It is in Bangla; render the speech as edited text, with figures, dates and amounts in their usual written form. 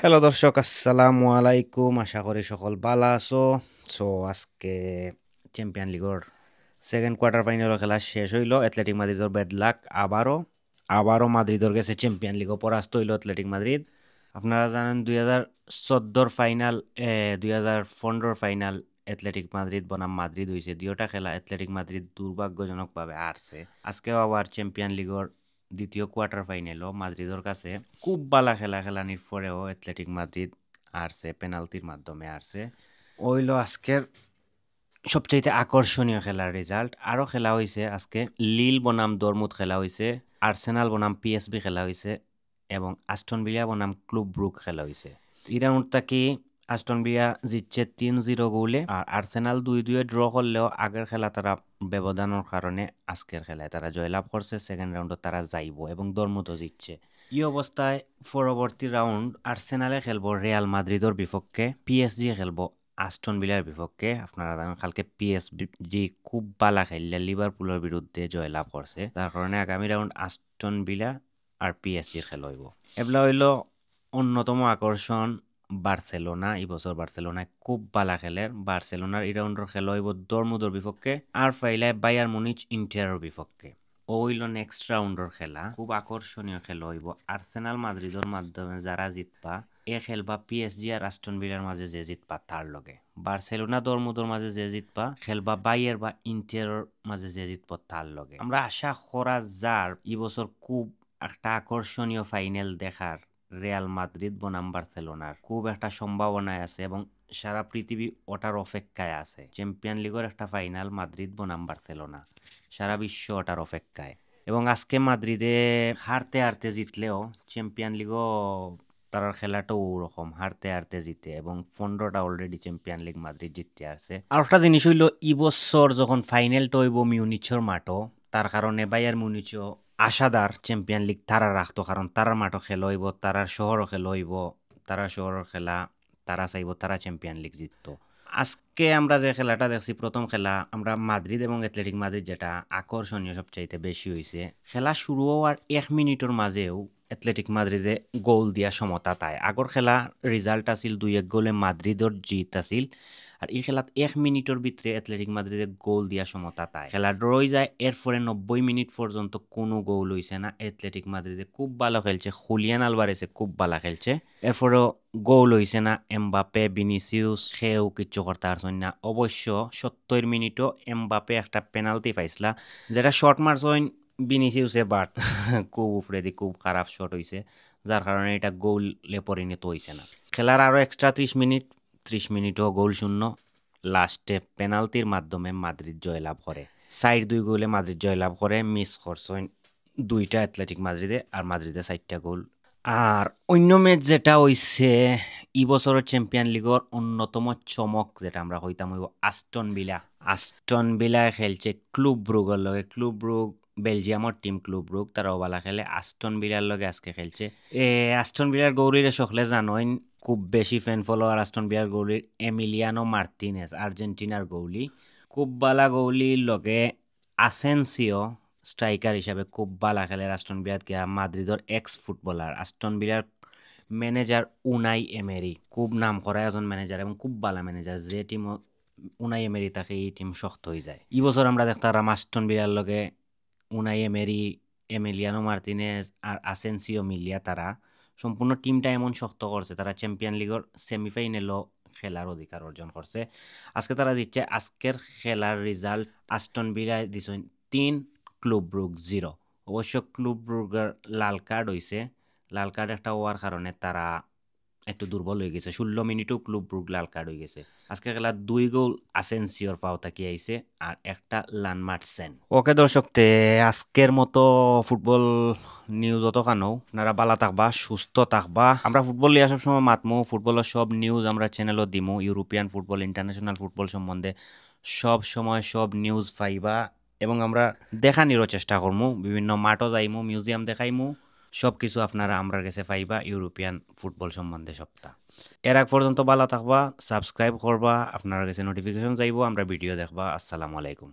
হ্যালো দর্শক, আসসালামু আলাইকুম। আশা করি সকল ভালো আছো। আজকে চ্যাম্পিয়ন লিগের সেকেন্ড কোয়ার্টার ফাইনাল খেলা শেষ হইল। অ্যাথলেটিক মাদ্রিদের ব্যাড লাক, আবারও মাদ্রিদের গেছে চ্যাম্পিয়ন লিগও পরাস্ত হইল অ্যাথলেটিক মাদ্রিদ। আপনারা জানেন 2014 ফাইনাল, 2015 ফাইনাল অ্যাথলেটিক মাদ্রিদ বনাম মাদ্রিদ হয়েছে। দুইটা খেলা অ্যাথলেটিক মাদ্রিদ দুর্ভাগ্যজনকভাবে হারছে। আজকেও আবার চ্যাম্পিয়ন লিগের দ্বিতীয় কোয়ার্টার ফাইনালও মাদ্রিদের কাছে খুব ভালো খেলানির পরেও অ্যাথলেটিক মাদ্রিদ হারছে, পেনাল্টির মাধ্যমে হারছে। ওইল আজকের সবচেয়ে আকর্ষণীয় খেলার রেজাল্ট। আরও খেলা হয়েছে আজকে। লিল বনাম দরমুদ খেলা হয়েছে, আর্সেনাল বনাম পিএসবি খেলা হয়েছে এবং আস্টন ভিলা বনাম ক্লুব ব্রুক খেলা হয়েছে। এই রাউন্ডটা কি আস্টন ভিলা জিতছে 3-0 গোলে, আর আর্সেনাল 2-2 ড্র করলেও আগের খেলা তারা ব্যবধানের কারণে আজকের খেলায় তারা জয়লাভ করছে। সেকেন্ড রাউন্ডে তারা যাইব এবং দরমুদও জিতছে। এই অবস্থায় পরবর্তী রাউন্ড আর্সেনালে খেলবো রিয়াল মাদ্রিদের বিপক্ষে, পিএসজি খেলবো আস্টন ভিলার বিপক্ষে। আপনারা জানেন কালকে পিএসজি খুব ভালো খেললে লিভারপুলের বিরুদ্ধে জয়লাভ করছে, তার কারণে আগামী রাউন্ড আস্টন ভিলা আর পিএসজির খেলা হইব। এগুলা হইল অন্যতম আকর্ষণ বার্সেলোনা। এই বছর বার্সেলোনায় খুব ভালো খেলে। বার্সেলোনার এই রাউন্ডের খেলা হইব দরমুদর বিপক্ষে, আর ফাইলায় বায়ার মুনিচ ইন্টারের বিপক্ষে। হইল নেক্সট রাউন্ডের খেলা, খুব আকর্ষণীয় খেলা হইব। আর্সেনাল মাদ্রিদের মাধ্যমে যারা জিতবা এ খেলবা পিএসজি আর আস্টন ভিলার মাঝে যে জিতবা তার লগে। বার্সেলোনা দরমুদর মাঝে যে জিতবা খেলবা বায়ার বা ইন্টারের মাঝে যে জিতবা তার লগে। আমরা আশা করা যার এই বছর খুব একটা আকর্ষণীয় ফাইনাল দেখার রিয়াল মাদ্রিদ বনাম বার্সেলোনার খুব একটা সম্ভাবনায় আছে এবং সারা পৃথিবী ওটার অপেক্ষায় আছে। চ্যাম্পিয়ন লিগের একটা ফাইনাল মাদ্রিদ বনাম বার্সেলোনা, সারা বিশ্ব ওটার অপেক্ষায়। এবং আজকে মাদ্রিদে হারতে হারতে জিতলেও চ্যাম্পিয়ন লিগও তার খেলাটাও ওরকম হারতে জিতে, এবং 15টা অলরেডি চ্যাম্পিয়ন লিগ মাদ্রিদ জিততে আসছে। আর একটা জিনিস হইল ই বছর যখন ফাইনালটা হইব মিউনিচের মাঠও, তার কারণে বায়ার মিউনিচও আশাদার চ্যাম্পিয়ন লিগ তারা রাখতো, কারণ তারার মাঠও খেলা হইব, তারার শহরও খেলা হইব, তারা শহরের খেলা তারা চাইব তারা চ্যাম্পিয়ন লিগ জিততো। আজকে আমরা যে খেলাটা দেখছি, প্রথম খেলা আমরা মাদ্রিদ এবং অ্যাথলেটিক মাদ্রিদ, যেটা আকর্ষণীয় সবচাইতে বেশি হয়েছে, খেলা শুরু হওয়ার 1 মিনিটের মাঝেও অ্যাথলেটিক মাদ্রিদে গোল দিয়া সমতা তাই। আগর খেলা রেজাল্ট আছিল 2-1 গোলে মাদ্রিদর জিত আছিল, আর এই খেলাত 1 মিনিটের ভিতরে অ্যাথলেটিক মাদ্রিদে গোল দিয়া সমতা তাই। খেলা ড্রই যায়, এরপরে 90 মিনিট পর্যন্ত কোনো গোল হইছে না। অ্যাথলেটিক মাদ্রিদে খুব ভালো খেলছে, খুলিয়ান আলভারেসে খুব ভালো খেলছে, এরপরেও গোল হইছে না। এমবাপে ভিনিসিউস সেও কিচ্ছু করতে পারছেন না। অবশ্য 70 মিনিটও এমবাপে একটা পেনাল্টি পাইছিলা, যেটা শর্ট মারছেন ভিনিসিউসে, বাট খুব উপরে দিয়ে খুব খারাপ শট হইছে, যার কারণে এটা গোলে পরিণত হইছে না। খেলার আরো এক্সট্রা 30 মিনিটও গোল শূন্য। লাস্টে পেনাল্টির মাধ্যমে মাদ্রিদ জয়লাভ করে, 4-2 গোলে মাদ্রিদ জয়লাভ করে। মিস করছেন 2টা অ্যাথলেটিক মাদ্রিদে, আর মাদ্রিদে 4টা গোল। আর অন্য ম্যাচ যেটা হইছে এই বছরের চ্যাম্পিয়ন লিগের অন্যতম চমক, যেটা আমরা হইতাম হইব আস্টন ভিলায় খেলছে ক্লুব ব্রুগের লগে। ক্লুব ব্রুগ বেলজিয়ামের টিম। ক্লুব ব্রুগ তারাও ভালো খেলে। আস্টন ভিলার লগে আজকে খেলছে। আস্টন ভিলার গৌরীরে সকলে জানোইন, খুব বেশি ফ্যান ফলোয়ার আস্টন ভিলার গৌরীর এমিলিয়ানো মার্টিনেজ, আর্জেন্টিনার গৌলি, খুব ভালো গৌলির লগে আসেনসিও স্ট্রাইকার হিসাবে খুব ভালো খেলে। আস্টন ভিলাত গিয়া মাদ্রিদর এক্স ফুটবলার, আস্টন ভিলার ম্যানেজার উনাই এমেরি, খুব নাম করা একজন ম্যানেজার এবং খুব ভালো ম্যানেজার। যে টিম উনাই এমেরি থাকে এই টিম শক্ত হয়ে যায়। এই বছর আমরা দেখতাম আস্টন ভিলার লগে উনাই এমেরি, এমিলিয়ানো মার্টিনেজ আর আসেনসিও মিলিয়া তারা সম্পূর্ণ টিমটা এমন শক্ত করছে, তারা চ্যাম্পিয়ন লিগের সেমিফাইনালও খেলার অধিকার অর্জন করছে। আজকে তারা দিচ্ছে। আজকের খেলার রেজাল্ট আস্টন ভিলায় দিছেন 3, ক্লুব ব্রুগ 0। অবশ্য ক্লুব ব্রুগের লাল কার্ড হইছে, লাল কার্ড একটা হওয়ার কারণে তারা একটু দুর্বল হয়ে গেছে। 16 মিনিটেও ক্লুব ব্রুগ লাল কার্ড হয়ে গেছে। আজকে খেলা 2 গোল আসেনসিওর পাও তাকি আইছে, আর একটা লানমার্টসেন। ওকে দর্শক, আজকের মতো ফুটবল নিউজ অত কানো। আপনারা ভালো থাকবা, সুস্থ থাকবা। আমরা ফুটবল লিয়া সবসময় মাতমু, ফুটবলের সব নিউজ আমরা চ্যানেলও দিমু। ইউরোপিয়ান ফুটবল, ইন্টারন্যাশনাল ফুটবল সম্বন্ধে সব সময় সব নিউজ পাইবা, এবং আমরা দেখানিরও চেষ্টা করমু। বিভিন্ন মাঠও যাইমু, মিউজিয়াম দেখাইমু, সব কিছু আপনারা আমরার কাছে পাইবা ইউরোপিয়ান ফুটবল সম্বন্ধে সবটা। এর আগ পর্যন্ত ভালো থাকবা, সাবস্ক্রাইব করবা, আপনার কাছে নোটিফিকেশন যাইব, আমরা ভিডিও দেখবা। আসসালামু আলাইকুম।